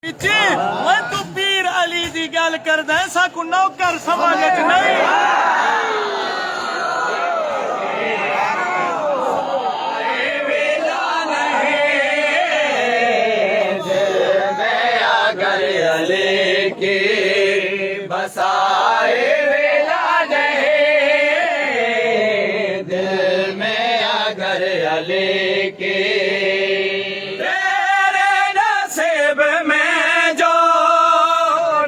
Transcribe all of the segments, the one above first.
तू पीर अली दी गल करदा साकू नौकर समझ नहीं। बसाए वेला नहीं दिल में अगर अले के तेरे नसीब में जो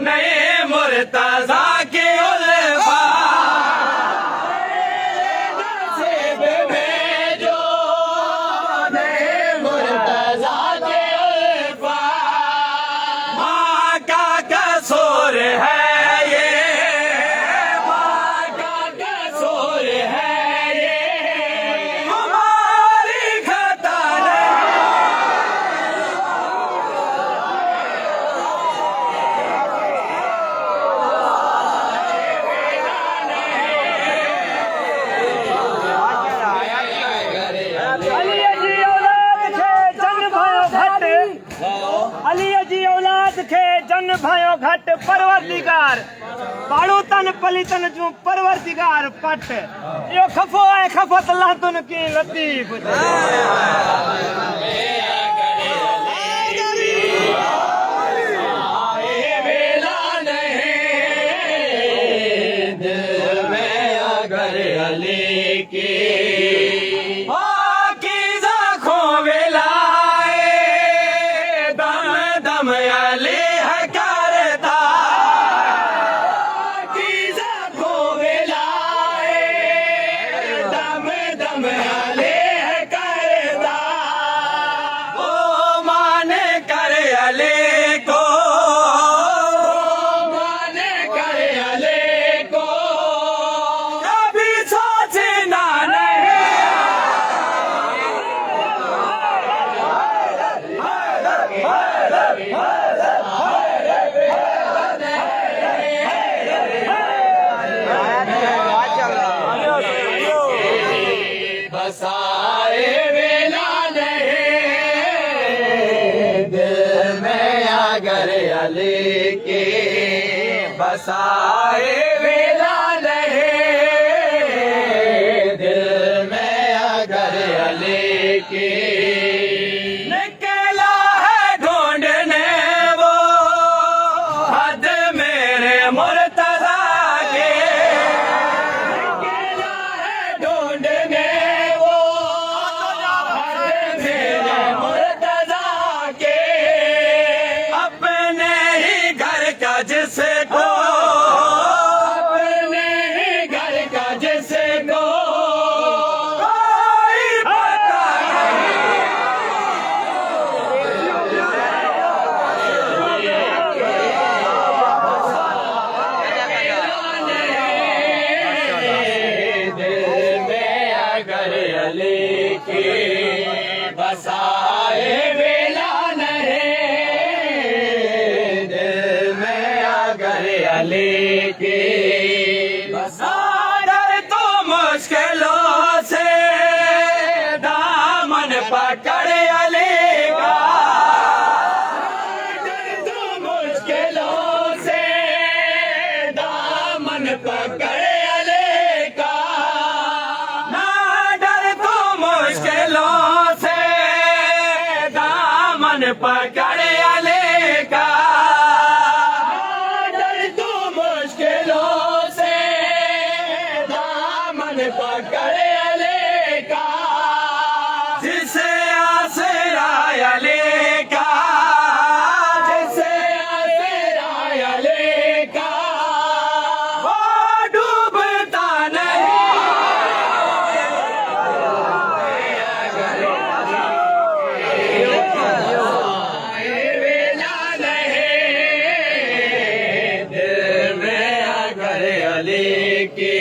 नए मुर्तजा के उल्फा नसीब में जो नए मुर्तजा के उल्फा माँ का कसूर है जन भायो घट परवरदिगार पाड़ू तन पली तन जू परवरदिगार पट यो खफो है खफत अल्लाह तुन की लतीफ वेला नहीं दिल में अगर अली की बसाए वेला नहीं दिल में अगर अली के बसाए वेला नहीं दिल में अगर अली के निकला है ढूंढने वो हद मेरे मुर्तजा के निकला है ढूंढने जिसको अपने ही घर का जिसको कोई पता नहीं दिल में अगर अली की बसाए वेला नहीं दिल में अली की बसार तो मुश्किलों से दामन पकड़ अली का तो मुश्किलों से दामन पकड़ अली का ना डर तो मुश्किलों से दामन पकड़ अली का पकड़ अली का जिसे आसरा अली का जिसे आसरा अली का वो डूबता नहीं वेला नहीं दिल में अगर अली की